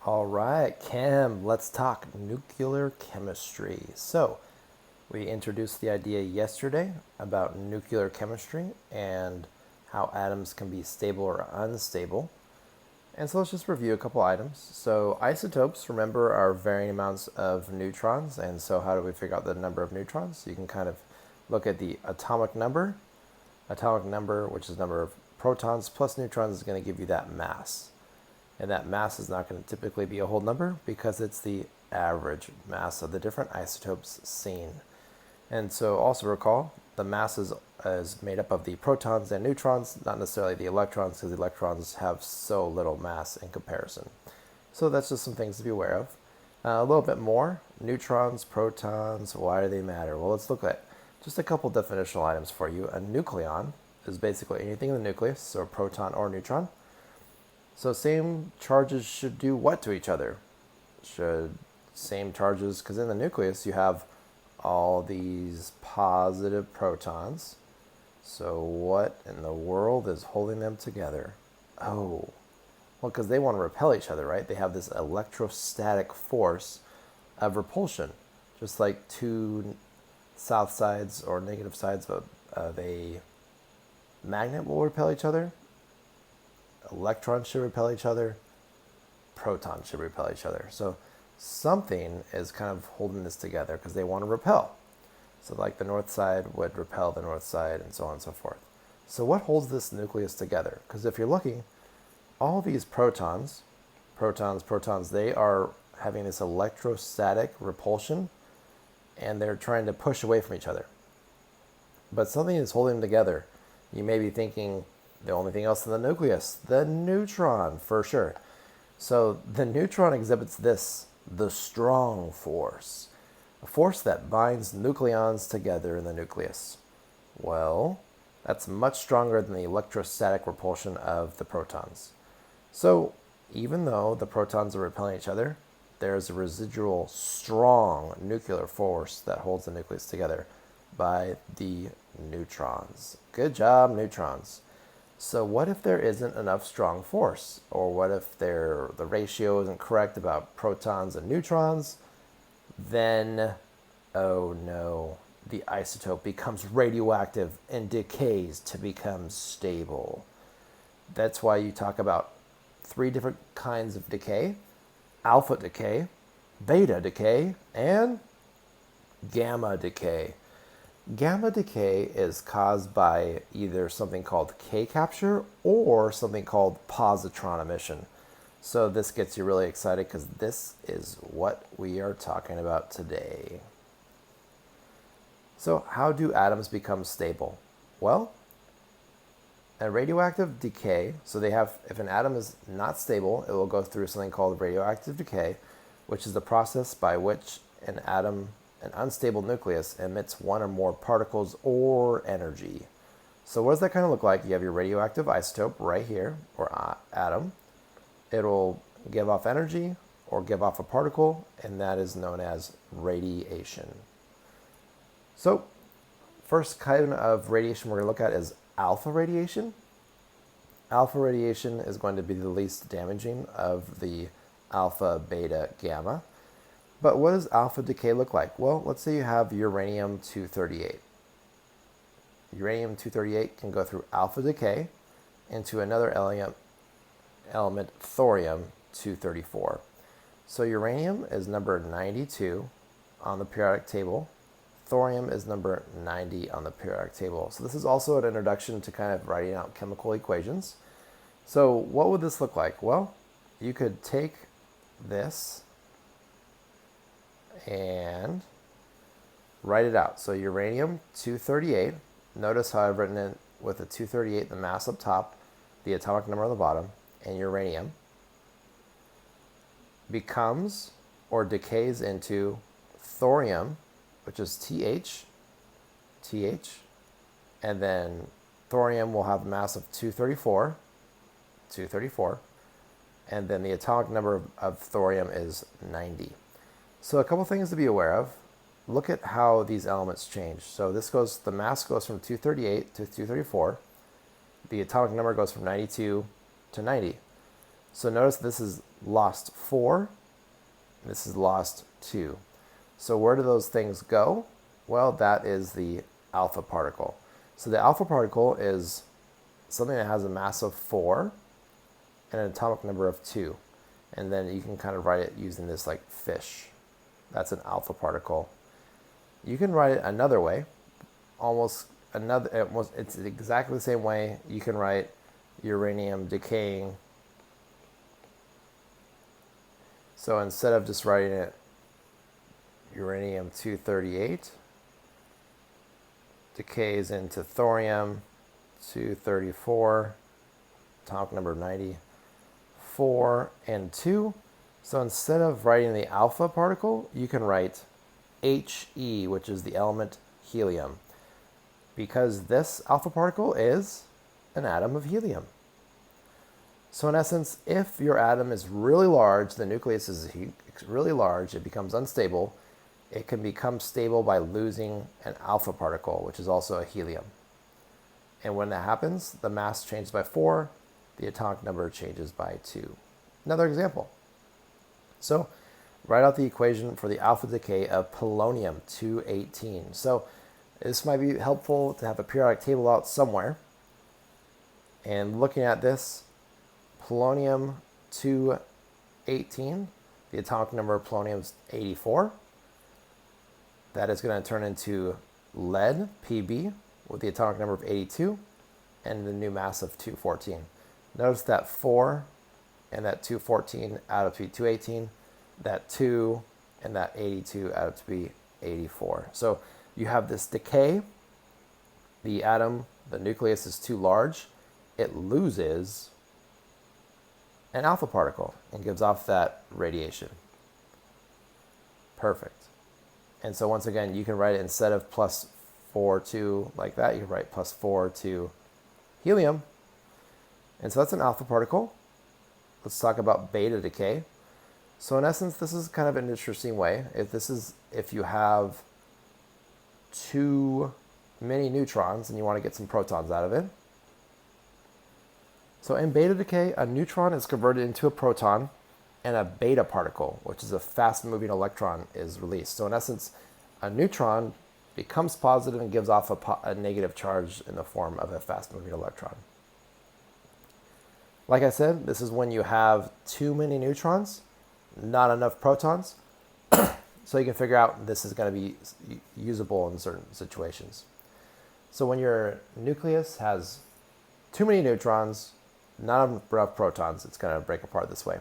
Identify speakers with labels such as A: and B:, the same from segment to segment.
A: All right, Chem, let's talk nuclear chemistry. So, we introduced the idea yesterday about nuclear chemistry and how atoms can be stable or unstable. And so let's just review a couple items. So, isotopes, remember, are varying amounts of neutrons. And so, how do we figure out the number of neutrons? You can kind of look at the atomic number. Atomic number, which is the number of protons plus neutrons, is going to give you that mass. And that mass is not going to typically be a whole number because it's the average mass of the different isotopes seen. And so also recall, the mass is made up of the protons and neutrons, not necessarily the electrons, because the electrons have so little mass in comparison. So that's just some things to be aware of. A little bit more, neutrons, protons, why do they matter? Well, let's look at just a couple definitional items for you. A nucleon is basically anything in the nucleus, so a proton or neutron. So same charges should do what to each other? Same charges, because in the nucleus you have all these positive protons. So what in the world is holding them together? Oh, well, because they want to repel each other, right? They have this electrostatic force of repulsion, just like two south sides or negative sides of a magnet will repel each other. Electrons should repel each other, protons should repel each other. So something is kind of holding this together because they want to repel. So like the north side would repel the north side and so on and so forth. So what holds this nucleus together? Because if you're looking, all these protons, they are having this electrostatic repulsion and they're trying to push away from each other. But something is holding them together. You may be thinking, the only thing else in the nucleus, the neutron, for sure. So the neutron exhibits this, the strong force, a force that binds nucleons together in the nucleus. Well, that's much stronger than the electrostatic repulsion of the protons. So even though the protons are repelling each other, there's a residual strong nuclear force that holds the nucleus together by the neutrons. Good job, neutrons. So what if there isn't enough strong force? Or what if the ratio isn't correct about protons and neutrons? Then, oh no, the isotope becomes radioactive and decays to become stable. That's why you talk about 3 different kinds of decay: alpha decay, beta decay, and gamma decay. Gamma decay is caused by either something called K capture or something called positron emission. So this gets you really excited because this is what we are talking about today. So how do atoms become stable? Well, a radioactive decay, so if an atom is not stable, it will go through something called radioactive decay, which is the process by which an unstable nucleus emits one or more particles or energy. So what does that kind of look like? You have your radioactive isotope right here, or atom. It'll give off energy or give off a particle, and that is known as radiation. So first kind of radiation we're going to look at is alpha radiation. Alpha radiation is going to be the least damaging of the alpha, beta, gamma. But what does alpha decay look like? Well, let's say you have uranium-238. Uranium-238 can go through alpha decay into another element, thorium-234. So uranium is number 92 on the periodic table. Thorium is number 90 on the periodic table. So this is also an introduction to kind of writing out chemical equations. So what would this look like? Well, you could take this and write it out. So uranium-238, notice how I've written it with the 238, the mass up top, the atomic number on the bottom, and uranium becomes or decays into thorium, which is TH, and then thorium will have a mass of 234, and then the atomic number of thorium is 90. So a couple things to be aware of. Look at how these elements change. So the mass goes from 238 to 234. The atomic number goes from 92 to 90. So notice this is lost 4, and this is lost 2. So where do those things go? Well, that is the alpha particle. So the alpha particle is something that has a mass of 4 and an atomic number of 2. And then you can kind of write it using this like fish. That's an alpha particle. You can write it another way, it's exactly the same way you can write uranium decaying. So instead of just writing it uranium-238 decays into thorium-234, atomic number 94 and 2. So instead of writing the alpha particle, you can write He, which is the element helium, because this alpha particle is an atom of helium. So in essence, if your atom is really large, the nucleus is really large, it becomes unstable, it can become stable by losing an alpha particle, which is also a helium. And when that happens, the mass changes by 4, the atomic number changes by 2. Another example. So write out the equation for the alpha decay of polonium-218. So this might be helpful to have a periodic table out somewhere. And looking at this, polonium-218, the atomic number of polonium is 84. That is going to turn into lead, Pb, with the atomic number of 82, and the new mass of 214. Notice that 4 and that 214 add up to be 218, that 2 and that 82 add up to be 84. So you have this decay, the atom, the nucleus is too large, it loses an alpha particle and gives off that radiation. Perfect. And so once again, you can write it instead of plus 4 to like that, you can write plus 4 to helium. And so that's an alpha particle. Let's talk about beta decay. So in essence, this is kind of an interesting way. If you have too many neutrons and you want to get some protons out of it. So in beta decay, a neutron is converted into a proton and a beta particle, which is a fast-moving electron, is released. So in essence, a neutron becomes positive and gives off a negative charge in the form of a fast-moving electron. Like I said, this is when you have too many neutrons, not enough protons, so you can figure out this is going to be usable in certain situations. So when your nucleus has too many neutrons, not enough protons, it's going to break apart this way.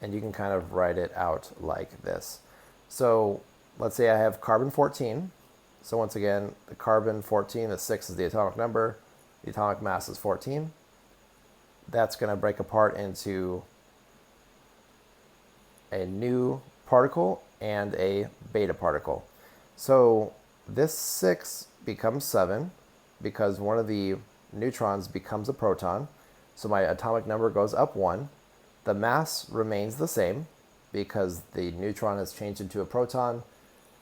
A: And you can kind of write it out like this. So let's say I have carbon-14. So once again, the carbon-14, the 6 is the atomic number, the atomic mass is 14. That's going to break apart into a new particle and a beta particle. So this 6 becomes 7 because one of the neutrons becomes a proton. So my atomic number goes up 1. The mass remains the same because the neutron has changed into a proton.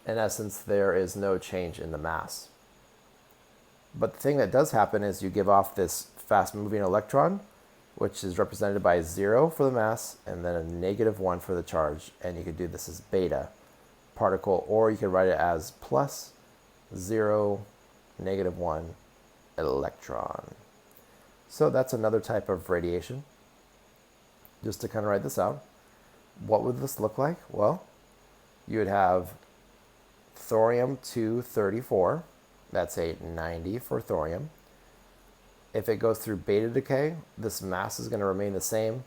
A: In essence, there is no change in the mass. But the thing that does happen is you give off this fast-moving electron, which is represented by 0 for the mass and then a -1 for the charge. And you could do this as beta particle, or you could write it as plus 0, -1 electron. So that's another type of radiation. Just to kind of write this out, what would this look like? Well, you would have thorium-234. That's a 90 for thorium. If it goes through beta decay, this mass is going to remain the same,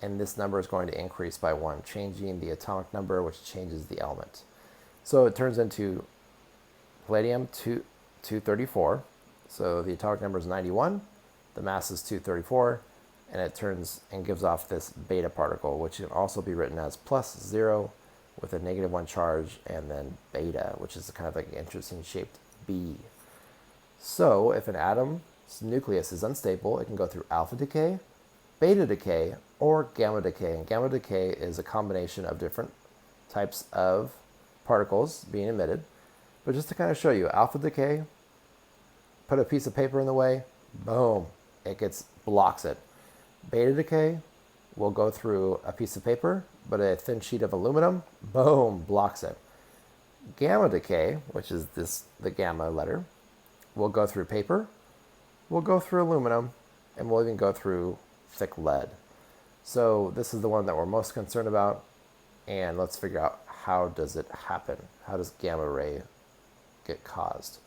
A: and this number is going to increase by 1, changing the atomic number, which changes the element. So it turns into palladium-234. So the atomic number is 91, the mass is 234, and it turns and gives off this beta particle, which can also be written as plus 0 with a -1 charge, and then beta, which is kind of like an interesting shaped B. So if an atom's nucleus is unstable, it can go through alpha decay, beta decay, or gamma decay. And gamma decay is a combination of different types of particles being emitted. But just to kind of show you, alpha decay, put a piece of paper in the way, boom, blocks it. Beta decay, will go through a piece of paper, but a thin sheet of aluminum, boom, blocks it. Gamma decay, which is the gamma letter, will go through paper, will go through aluminum, and will even go through thick lead. So this is the one that we're most concerned about, and let's figure out how does it happen? How does gamma ray get caused?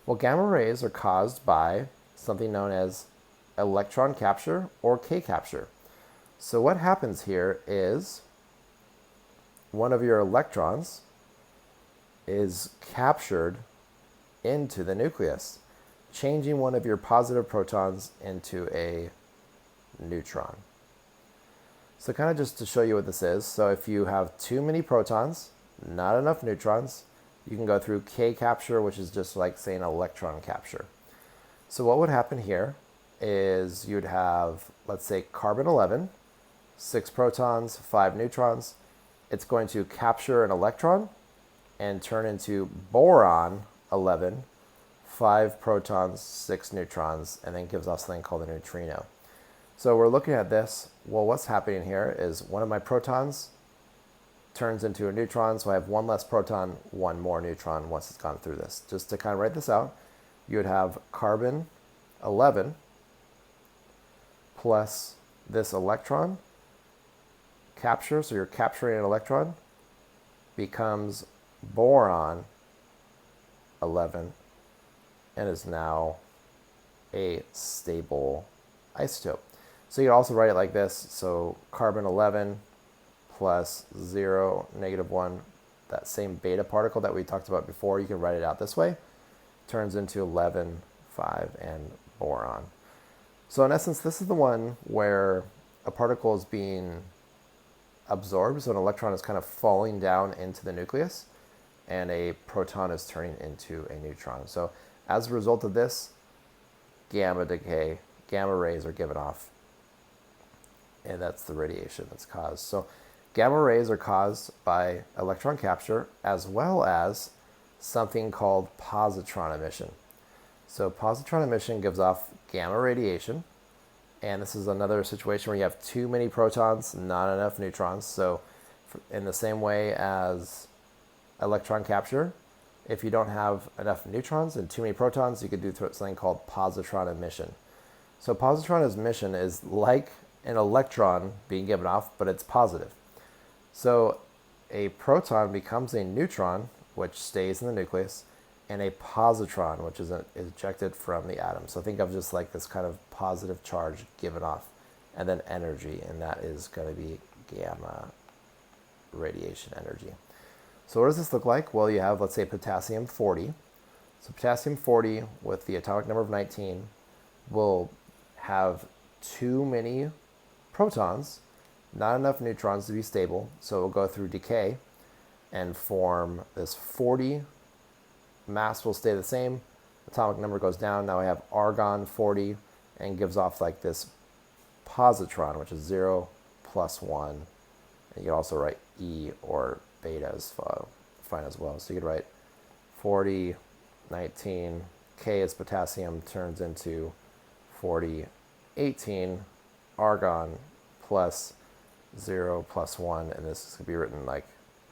A: Well, gamma rays are caused by something known as electron capture or K capture. So what happens here is one of your electrons is captured into the nucleus, changing one of your positive protons into a neutron. So kind of just to show you what this is, so if you have too many protons, not enough neutrons, you can go through K capture, which is just like saying electron capture. So what would happen here is you'd have, let's say, carbon 11, 6 protons, 5 neutrons. It's going to capture an electron and turn into boron 11, 5 protons, 6 neutrons, and then gives off something called a neutrino. So we're looking at this. Well, what's happening here is one of my protons turns into a neutron, so I have one less proton, one more neutron once it's gone through this. Just to kind of write this out, you would have carbon 11 plus this electron capture, so you're capturing an electron, becomes boron 11 and is now a stable isotope. So you can also write it like this. So carbon 11 plus 0, -1, that same beta particle that we talked about before, you can write it out this way, turns into 11, 5, and boron. So in essence, this is the one where a particle is being absorbed, so an electron is kind of falling down into the nucleus, and a proton is turning into a neutron. So as a result of this, gamma decay, gamma rays are given off, and that's the radiation that's caused. So gamma rays are caused by electron capture as well as something called positron emission. So positron emission gives off gamma radiation, and this is another situation where you have too many protons, not enough neutrons. So in the same way as electron capture, if you don't have enough neutrons and too many protons, you could do something called positron emission. So positron emission is like an electron being given off, but it's positive. So a proton becomes a neutron, which stays in the nucleus, and a positron, which is ejected from the atom. So think of just like this kind of positive charge given off, and then energy, and that is going to be gamma radiation energy. So what does this look like? Well, you have, let's say, potassium 40. So potassium 40 with the atomic number of 19 will have too many protons, not enough neutrons to be stable, so it will go through decay and form this 40. Mass will stay the same, atomic number goes down. Now I have argon 40 and gives off like this positron, which is 0 plus 1. And you can also write E or beta is fine as well. So you could write 40, 19, K is potassium, turns into 40, 18, argon plus 0 plus 1, and this could be written like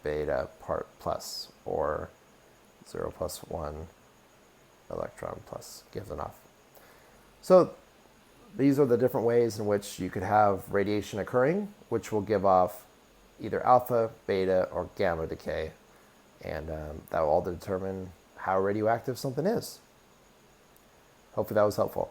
A: beta part plus, or 0 plus 1 electron plus gives enough. So these are the different ways in which you could have radiation occurring, which will give off either alpha, beta, or gamma decay, and that will all determine how radioactive something is. Hopefully that was helpful.